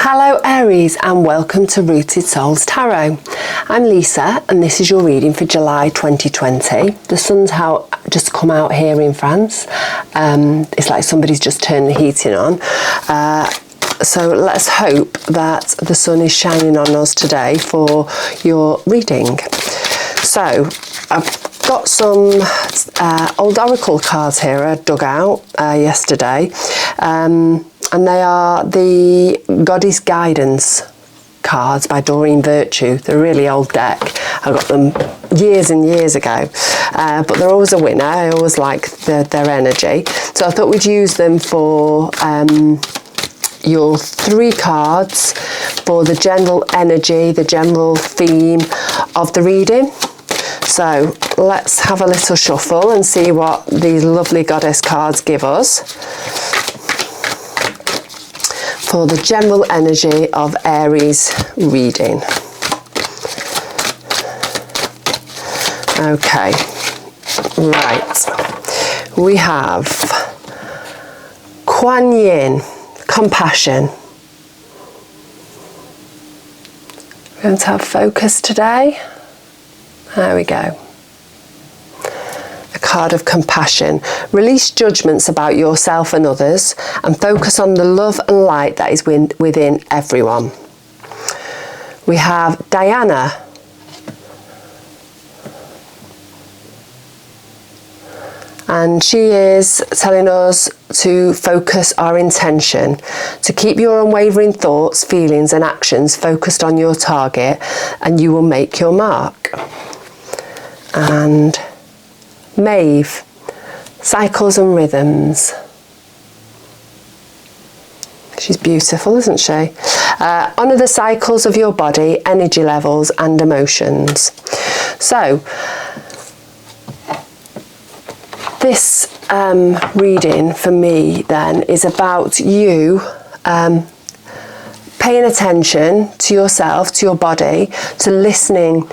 Hello Aries and welcome to Rooted Souls Tarot. I'm Lisa and this is your reading for July 2020. The sun's just come out here in France. It's like somebody's just turned the heating on. So let's hope that the sun is shining on us today for your reading. So I've got some old oracle cards here I dug out yesterday. And they are the Goddess Guidance cards by Doreen Virtue. They're a really old deck. I got them years and years ago, but they're always a winner. I always like their energy. So I thought we'd use them for your 3 cards for the general energy, the general theme of the reading. So let's have a little shuffle and see what these lovely goddess cards give us for the general energy of Aries reading. Okay, right. We have Kuan Yin, compassion. We're going to have focus today. There we go. A card of compassion. Release judgments about yourself and others and focus on the love and light that is within everyone. We have Diana. And she is telling us to focus our intention, to keep your unwavering thoughts, feelings and actions focused on your target and you will make your mark. And Maeve, cycles and rhythms. She's beautiful, isn't she? Honour the cycles of your body, energy levels and emotions. So, this reading for me then is about you paying attention to yourself, to your body, to listening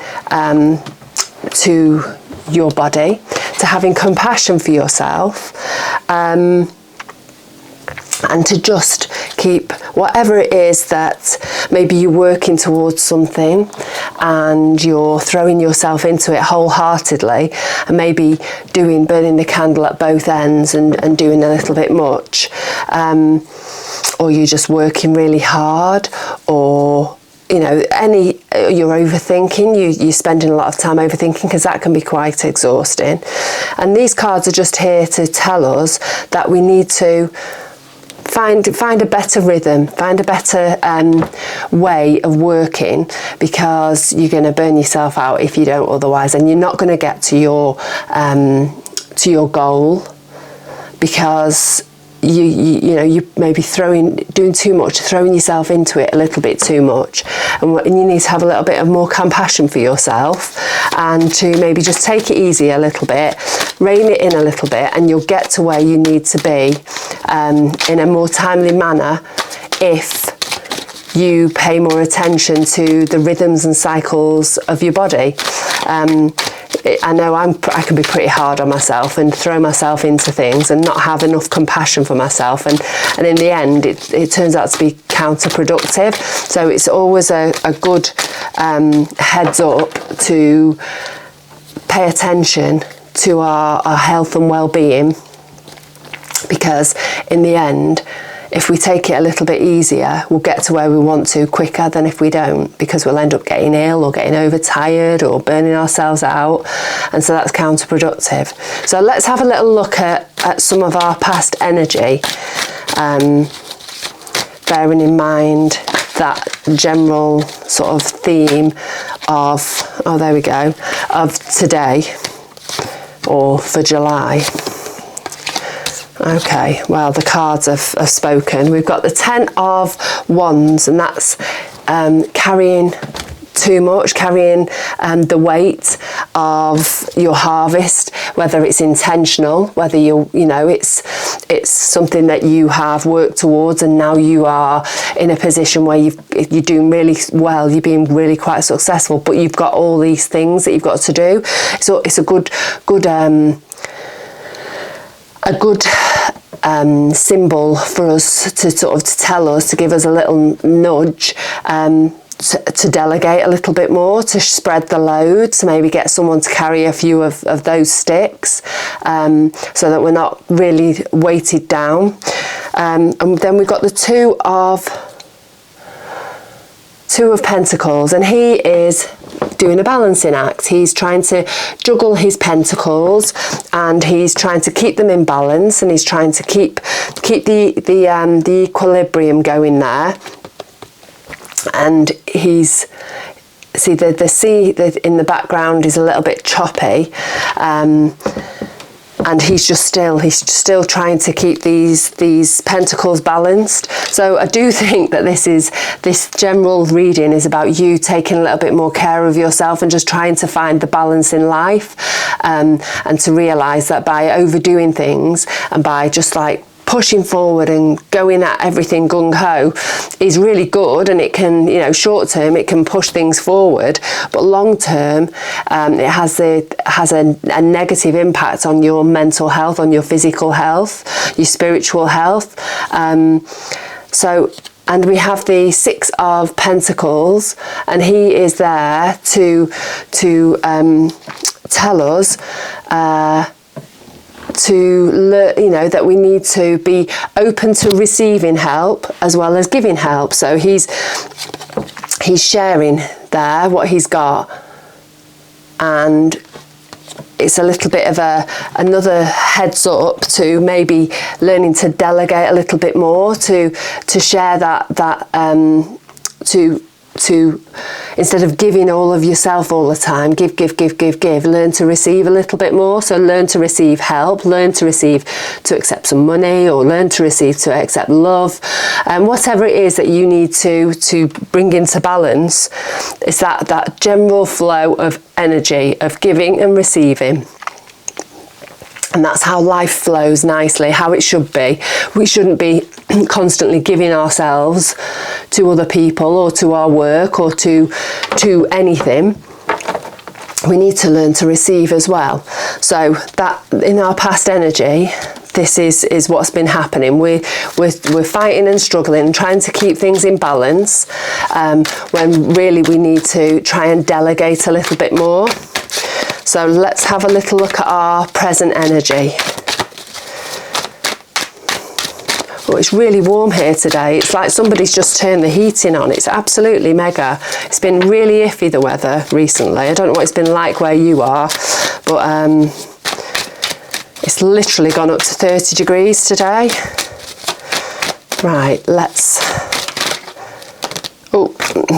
to your body, to having compassion for yourself, and to just keep whatever it is that maybe you're working towards something and you're throwing yourself into it wholeheartedly and maybe burning the candle at both ends and doing a little bit much, or you're just working really hard, or you're overthinking, you're spending a lot of time overthinking, because that can be quite exhausting. And these cards are just here to tell us that we need to find a better rhythm, find a better way of working, because you're going to burn yourself out if you don't otherwise, and you're not going to get to your goal because you may be doing too much, throwing yourself into it a little bit too much, and you need to have a little bit of more compassion for yourself and to maybe just take it easy a little bit, rein it in a little bit, and you'll get to where you need to be in a more timely manner if you pay more attention to the rhythms and cycles of your body. I know I can be pretty hard on myself and throw myself into things and not have enough compassion for myself, and in the end it turns out to be counterproductive. So it's always a good heads up to pay attention to our health and well-being, because in the end, if we take it a little bit easier, we'll get to where we want to quicker than if we don't, because we'll end up getting ill or getting overtired or burning ourselves out, and so that's counterproductive. So let's have a little look at some of our past energy, bearing in mind that general sort of theme of, of today, or for July. Okay, well, the cards have spoken. We've got the 10 of Wands, and that's carrying too much, carrying the weight of your harvest, whether it's intentional, whether it's something that you have worked towards and now you are in a position where you're doing really well, you're being really quite successful, but you've got all these things that you've got to do. So it's a good symbol for us to sort of to tell us, to give us a little nudge, to delegate a little bit more, to spread the load, to maybe get someone to carry a few of those sticks, so that we're not really weighted down. And then we've got the Two of Pentacles, and he is doing a balancing act. He's trying to juggle his pentacles, and he's trying to keep them in balance, and he's trying to keep the equilibrium going there. And he's, see, the sea in the background is a little bit choppy, and he's still trying to keep these pentacles balanced. So I do think that this general reading is about you taking a little bit more care of yourself and just trying to find the balance in life, and to realise that by overdoing things and by just like pushing forward and going at everything gung-ho is really good, and it can, you know, short term it can push things forward, but long term it has a negative impact on your mental health, on your physical health, your spiritual health. And we have the Six of Pentacles, and he is there to tell us to learn, you know, that we need to be open to receiving help as well as giving help. So he's sharing there what he's got, and it's a little bit of another heads up to maybe learning to delegate a little bit more, to share that to instead of giving all of yourself all the time, give, learn to receive a little bit more. So learn to receive help, learn to accept some money, or learn to accept love, and whatever it is that you need to bring into balance. It's that general flow of energy of giving and receiving. And that's how life flows nicely, how it should be. We shouldn't be constantly giving ourselves to other people or to our work or to anything. We need to learn to receive as well. So that in our past energy, this is what's been happening. We're fighting and struggling and trying to keep things in balance, when really we need to try and delegate a little bit more. So let's have a little look at our present energy. Oh, it's really warm here today. It's like somebody's just turned the heating on. It's absolutely mega. It's been really iffy, the weather, recently. I don't know what it's been like where you are, but it's literally gone up to 30 degrees today. Right,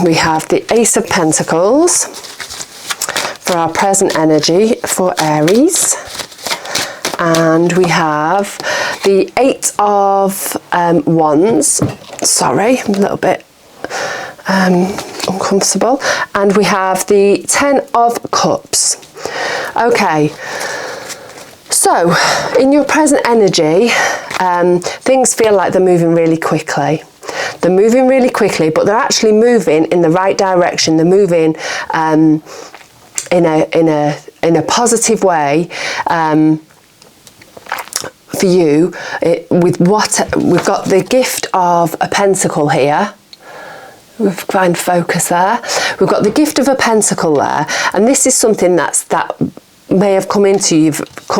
we have the Ace of Pentacles for our present energy for Aries, and we have the Eight of Wands. Sorry, I'm a little bit uncomfortable. And we have the Ten of Cups. Okay, so in your present energy, things feel like they're moving really quickly. They're moving really quickly, but they're actually moving in the right direction. They're moving in a positive way, for you. With what we've got, the gift of a pentacle here. We've find focus there. We've got the gift of a pentacle there, and this is something that may have come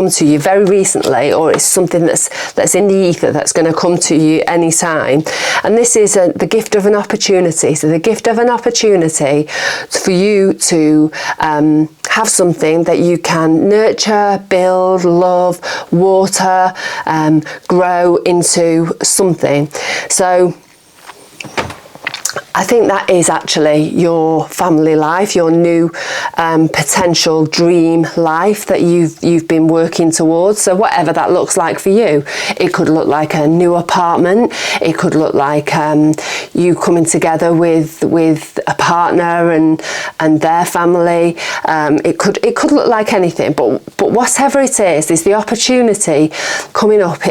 to you very recently, or it's something that's in the ether that's going to come to you anytime. And this is the gift of an opportunity. So the gift of an opportunity for you to have something that you can nurture, build, love, water, grow into something. So I think that is actually your family life, your new potential dream life that you've been working towards. So whatever that looks like for you, it could look like a new apartment. It could look like you coming together with a partner and their family. It could look like anything. But whatever it is the opportunity coming up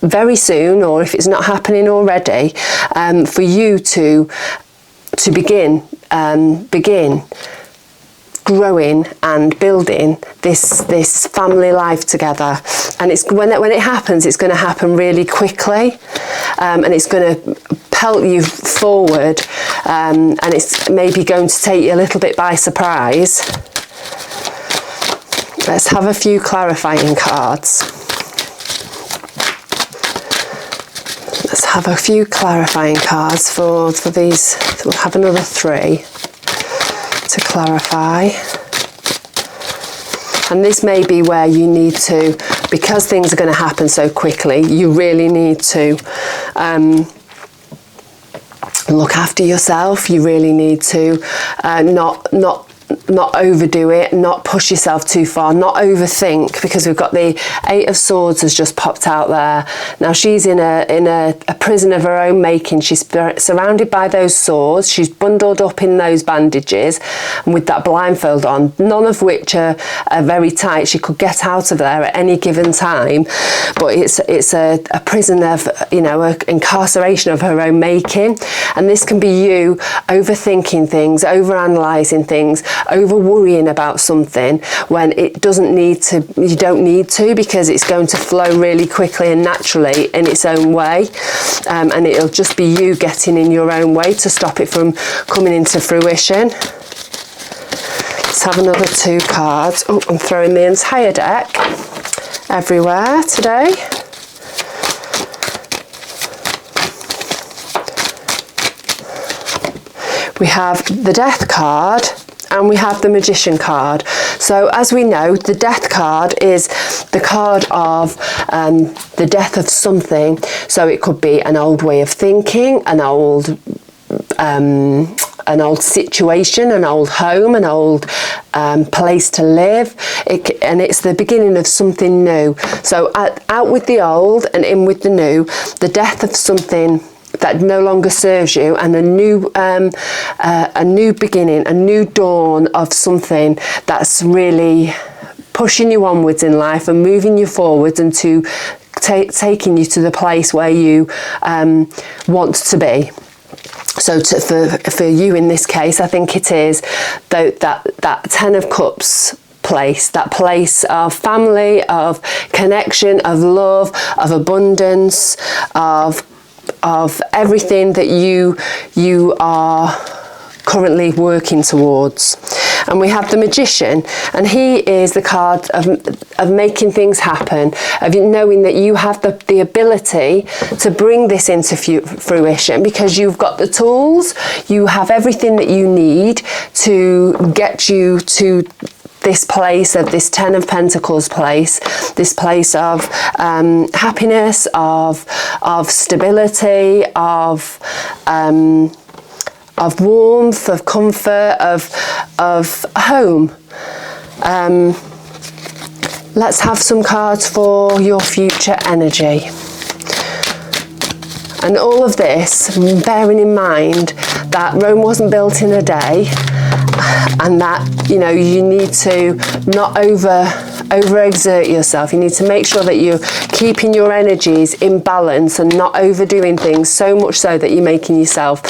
very soon, or if it's not happening already, for you to begin growing and building this family life together. And it's when it happens, it's going to happen really quickly, and it's going to pelt you forward, and it's maybe going to take you a little bit by surprise. Let's have a few clarifying cards. Let's have a few clarifying cards for these. We'll have another 3 to clarify. And this may be where you need to, because things are going to happen so quickly, you really need to look after yourself. You really need to not overdo it, not push yourself too far, not overthink, because we've got the 8 of Swords has just popped out there. Now she's in a prison of her own making. She's surrounded by those swords. She's bundled up in those bandages and with that blindfold on, none of which are very tight. She could get out of there at any given time, but it's a prison of, you know, an incarceration of her own making. And this can be you overthinking things, overanalyzing things, over worrying about something when it doesn't need to. You don't need to, because it's going to flow really quickly and naturally in its own way, and it'll just be you getting in your own way to stop it from coming into fruition. Let's have another 2 cards. Oh, I'm throwing the entire deck everywhere today. We have the Death card and we have the Magician card. So as we know, the Death card is the card of the death of something. So it could be an old way of thinking, an old situation, an old home, an old place to live, and it's the beginning of something new. So out with the old and in with the new, the death of something that no longer serves you, and a new beginning, a new dawn of something that's really pushing you onwards in life and moving you forwards and to taking you to the place where you want to be. So for you in this case, I think it is that 10 of Cups place, that place of family, of connection, of love, of abundance, of everything that you are currently working towards. And we have the Magician, and he is the card of making things happen, of knowing that you have the ability to bring this into fruition, because you've got the tools, you have everything that you need to get you to this place of this 10 of Pentacles place, this place of happiness, of stability, of warmth, of comfort, of home. Let's have some cards for your future energy. And all of this, bearing in mind that Rome wasn't built in a day, and that, you know, you need to not overexert yourself. You need to make sure that you're keeping your energies in balance and not overdoing things so much so that you're making yourself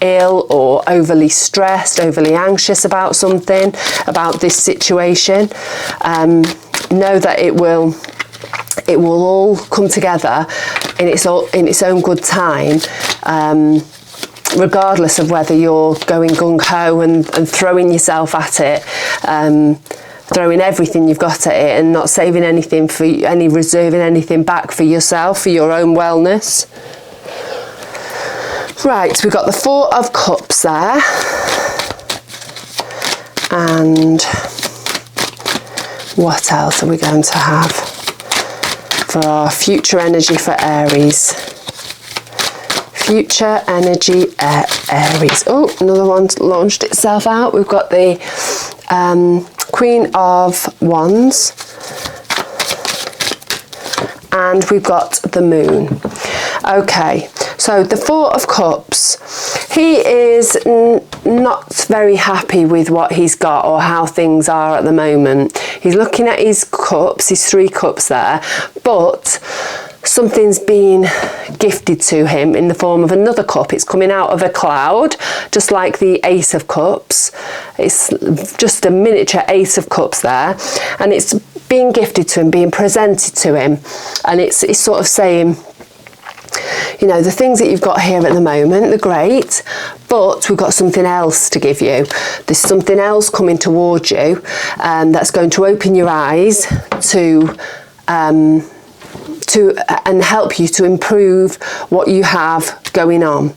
ill or overly stressed, overly anxious about something, about this situation. Know that it will all come together in its own good time. Regardless of whether you're going gung-ho and throwing yourself at it, throwing everything you've got at it and not saving anything reserving anything back for yourself, for your own wellness. Right, we've got the 4 of Cups there. And what else are we going to have for our future energy for Aries? Future energy Aries. Oh, another one's launched itself out. We've got the Queen of Wands, and we've got the Moon. Okay, so the 4 of Cups, he is not very happy with what he's got or how things are at the moment. He's looking at his cups, his 3 cups there, but something's been gifted to him in the form of another cup. It's coming out of a cloud, just like the Ace of Cups. It's just a miniature Ace of Cups there, and it's being gifted to him, being presented to him, and it's sort of saying, you know, the things that you've got here at the moment, they're great, but we've got something else to give you. There's something else coming towards you that's going to open your eyes to and help you to improve what you have going on.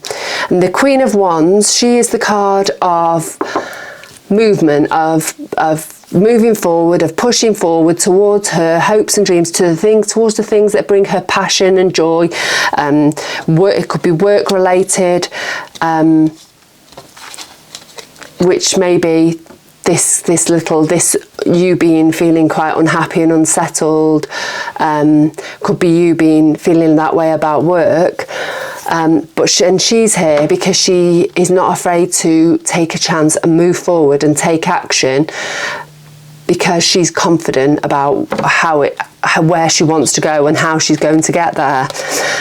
And the Queen of Wands, she is the card of movement, of moving forward, of pushing forward towards her hopes and dreams, towards the things that bring her passion and joy. It could be work related, which may be this you feeling quite unhappy and unsettled, could be you feeling that way about work, but she's here because she is not afraid to take a chance and move forward and take action, because she's confident about where she wants to go and how she's going to get there.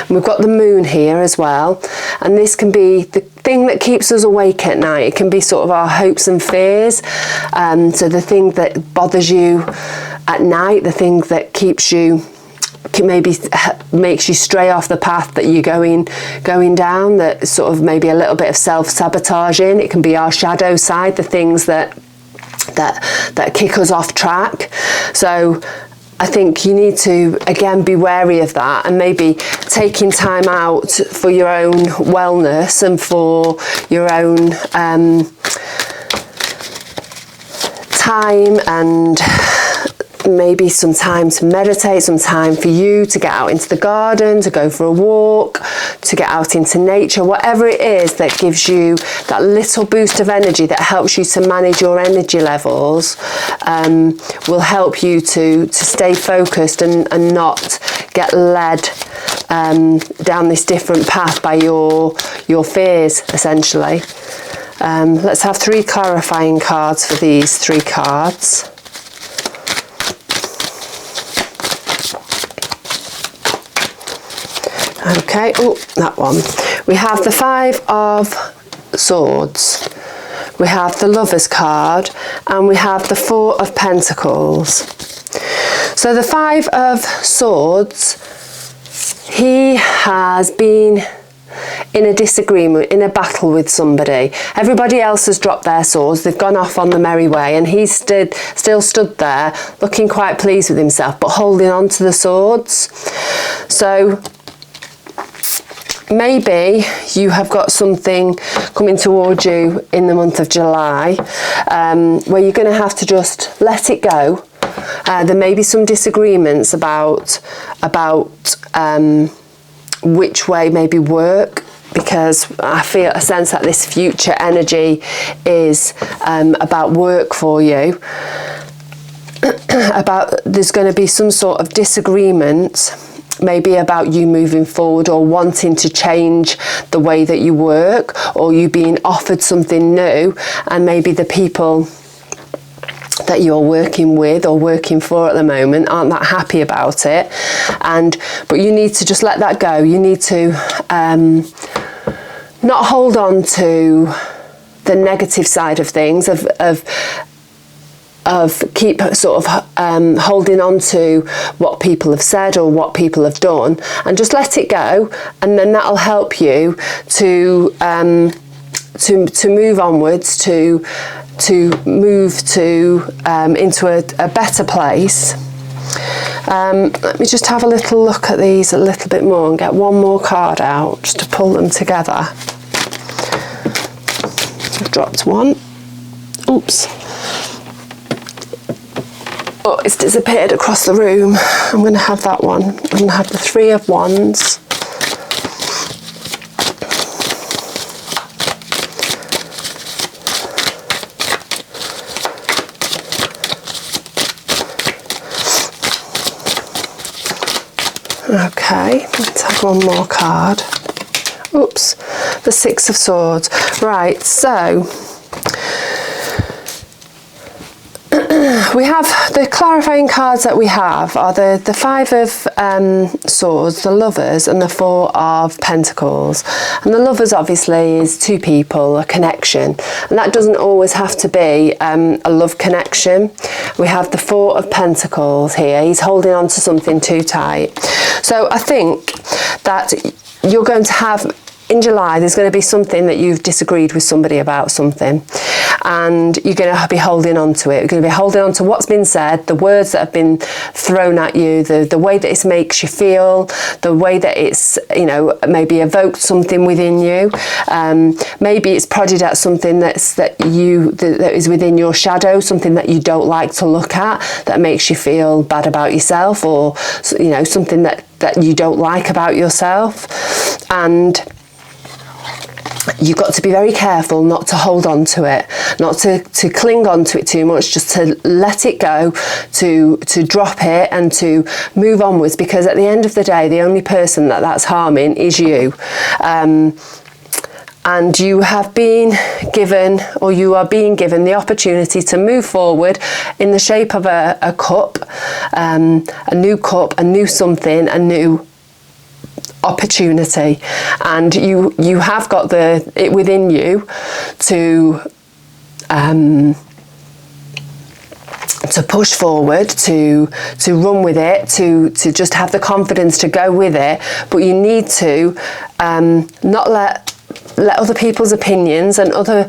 And we've got the moon here as well, and this can be the thing that keeps us awake at night. It can be sort of our hopes and fears, so the thing that bothers you at night, the thing that keeps you, maybe makes you stray off the path that you're going down, that sort of maybe a little bit of self-sabotaging. It can be our shadow side, the things that kick us off track. So I think you need to, again, be wary of that, and maybe taking time out for your own wellness and for your own time, and maybe some time to meditate, some time for you to get out into the garden, to go for a walk, to get out into nature, whatever it is that gives you that little boost of energy that helps you to manage your energy levels, will help you to stay focused and not get led down this different path by your fears, essentially. Let's have 3 clarifying cards for these 3 cards. Okay, oh, that one. We have the 5 of Swords, we have the Lover's card, and we have the 4 of Pentacles. So the 5 of Swords, he has been in a disagreement, in a battle with somebody. Everybody else has dropped their swords, they've gone off on the merry way, and he's still stood there looking quite pleased with himself, but holding on to the swords. So maybe you have got something coming towards you in the month of July, where you're going to have to just let it go. There may be some disagreements about which way maybe work, because I sense that this future energy is about work for you. There's going to be some sort of disagreement, maybe about you moving forward or wanting to change the way that you work, or you being offered something new, and maybe the people that you're working with or working for at the moment aren't that happy about it, but you need to just let that go. You need to not hold on to the negative side of things, of keep sort of holding on to what people have said or what people have done, and just let it go, and then that'll help you to move onwards, to move into a better place. Let me just have a little look at these a little bit more and get one more card out just to pull them together. I've dropped one. Oops. Oh, it's disappeared across the room. I'm going to have that one. I'm going to have the 3 of Wands. Okay, let's have one more card. Oops, the 6 of Swords. Right, so we have the clarifying cards that we have are the Five of Swords, the Lovers, and the Four of Pentacles. And the Lovers obviously is two people, a connection, and that doesn't always have to be a love connection. We have the Four of Pentacles here. He's holding on to something too tight. So I think that you're going to have, in July, there's going to be something that you've disagreed with somebody about something, and you're going to be holding on to it. You're going to be holding on to what's been said, the words that have been thrown at you, the way that it makes you feel, the way that it's, you know, maybe evoked something within you. Maybe it's prodded at something that is within your shadow, something that you don't like to look at, that makes you feel bad about yourself, or, you know, something that you don't like about yourself. And you've got to be very careful not to hold on to it, not to cling on to it too much, just to let it go, to drop it and to move onwards, because at the end of the day, the only person that's harming is you. And you have been given, or you are being given, the opportunity to move forward in the shape of a cup, a new something, a new opportunity. And you have got it within you to push forward, to run with it, to just have the confidence to go with it. But you need to not let other people's opinions and other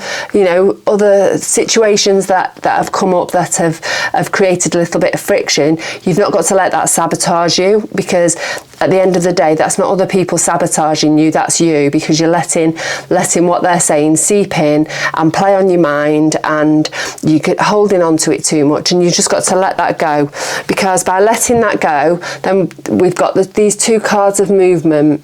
situations that have come up that have created a little bit of friction. You've not got to let that sabotage you, because at the end of the day, that's not other people sabotaging you, that's you, because you're letting what they're saying seep in and play on your mind, and you get holding on to it too much, and you just got to let that go. Because by letting that go, then we've got these two cards of movement.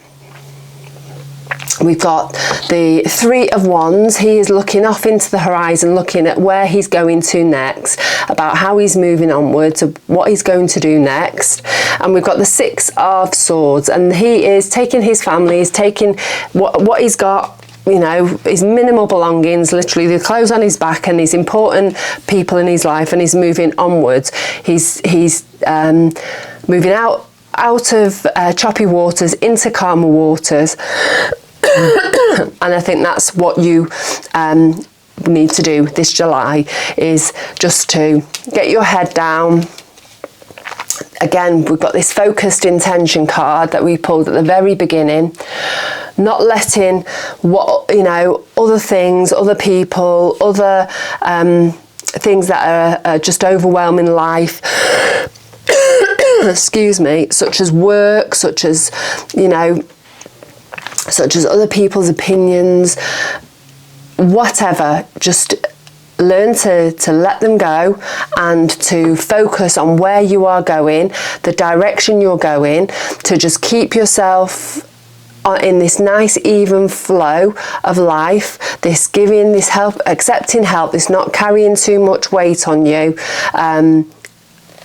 We've got the Three of Wands. He is looking off into the horizon, looking at where he's going to next, about how he's moving onwards, what he's going to do next. And we've got the Six of Swords, and he is taking his family, he's taking what he's got, you know, his minimal belongings, literally the clothes on his back and his important people in his life, and he's moving onwards. He's moving out of choppy waters into calmer waters. And I think that's what you need to do this July, is just to get your head down. Again, we've got this focused intention card that we pulled at the very beginning, not letting other things, other people, other things that are just overwhelming life, excuse me, such as work, such as other people's opinions, whatever. Just learn to let them go and to focus on where you are going, the direction you're going, to just keep yourself in this nice even flow of life, this giving, this help, accepting help, this not carrying too much weight on you.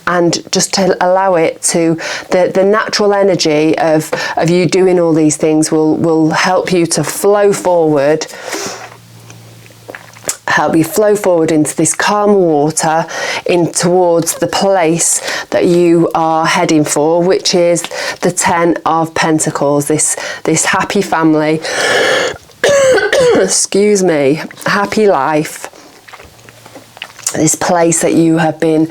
And just to allow it to, the natural energy of you doing all these things will help you to flow forward, help you flow forward into this calm water, in towards the place that you are heading for, which is the Ten of Pentacles, this happy family, excuse me, happy life. This place that you have been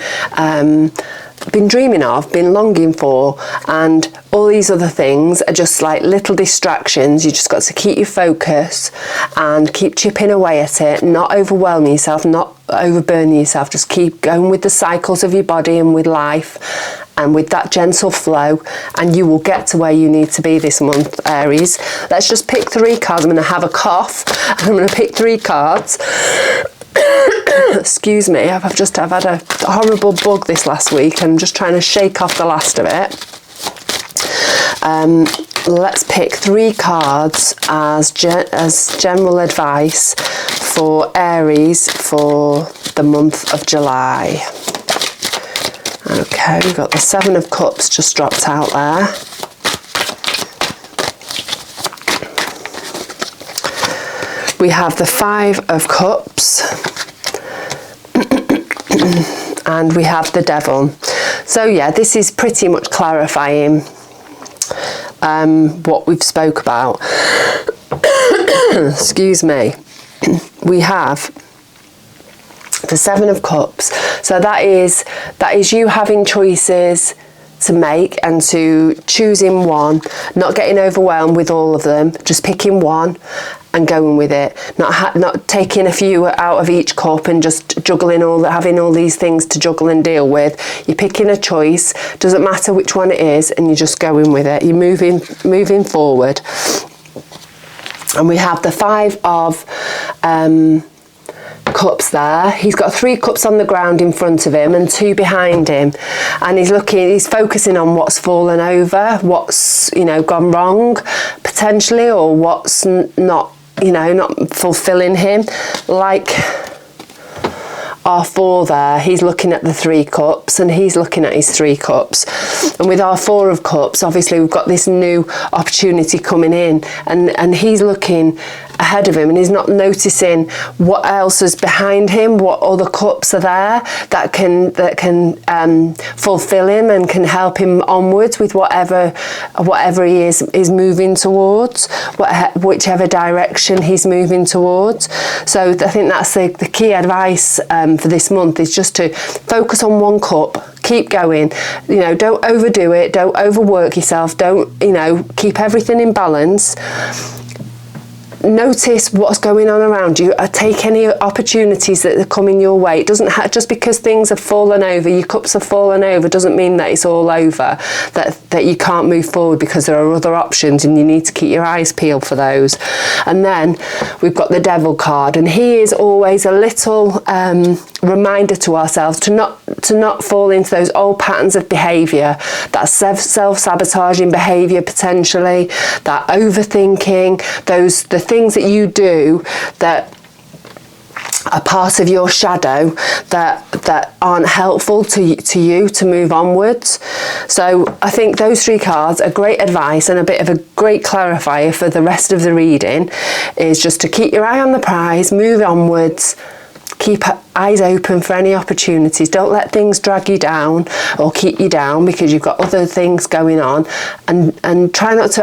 dreaming of, been longing for, and all these other things are just like little distractions. You just got to keep your focus and keep chipping away at it, not overwhelming yourself, not overburning yourself. Just keep going with the cycles of your body and with life, and with that gentle flow, and you will get to where you need to be this month, Aries. Let's just pick 3 cards. I'm going to have a cough. I'm going to pick 3 cards. Excuse me, I've had a horrible bug this last week. I'm just trying to shake off the last of it. Let's pick 3 cards as general advice for Aries for the month of July. Okay, we've got the 7 of Cups just dropped out there. We have the 5 of Cups. and we have the Devil. So yeah, this is pretty much clarifying what we've spoke about. Excuse me. We have the Seven of Cups. So that is you having choices to make and to choosing one, not getting overwhelmed with all of them, just picking one and going with it, not taking a few out of each cup and just juggling having all these things to juggle and deal with. You're picking a choice, doesn't matter which one it is, and you're just going with it. You're moving forward. And we have the Five of Cups there. He's got 3 cups on the ground in front of him and 2 behind him, and he's focusing on what's fallen over, what's gone wrong potentially, or what's not fulfilling him. Like our 4 there, he's looking at the 3 cups and he's looking at his 3 cups. And with our 4 of Cups, obviously we've got this new opportunity coming in, and he's looking ahead of him and he's not noticing what else is behind him, what other cups are there that can fulfill him and can help him onwards with whatever he is moving towards, whichever direction he's moving towards. So I think that's the key advice for this month, is just to focus on one cup. Keep going, don't overdo it, don't overwork yourself, don't, keep everything in balance. Notice what's going on around you. Take any opportunities that are coming your way. It doesn't just because things have fallen over, your cups have fallen over, doesn't mean that it's all over, that you can't move forward, because there are other options and you need to keep your eyes peeled for those. And then we've got the Devil card, and he is always a little reminder to ourselves to not fall into those old patterns of behaviour, that self-sabotaging behaviour potentially, that overthinking, the things that you do that are part of your shadow that aren't helpful to you to move onwards. So I think those 3 cards are great advice and a bit of a great clarifier for the rest of the reading, is just to keep your eye on the prize, move onwards, keep eyes open for any opportunities. Don't let things drag you down or keep you down because you've got other things going on, and try not to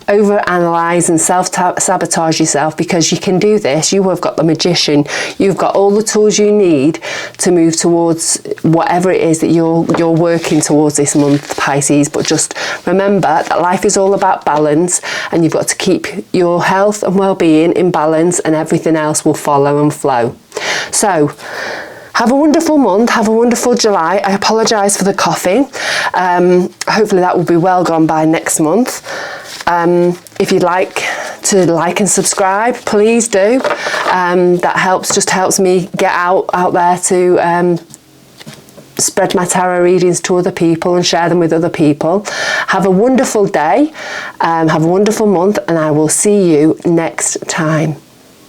overanalyze and self-sabotage yourself, because you can do this. You have got the Magician. You've got all the tools you need to move towards whatever it is that you're working towards this month, Pisces. But just remember that life is all about balance, and you've got to keep your health and well-being in balance, and everything else will follow and flow. So have a wonderful month, have a wonderful July. I apologise for the coughing. Hopefully that will be well gone by next month. If you'd like to like and subscribe, please do. That helps me get out there to spread my tarot readings to other people and share them with other people. Have a wonderful day, have a wonderful month, and I will see you next time.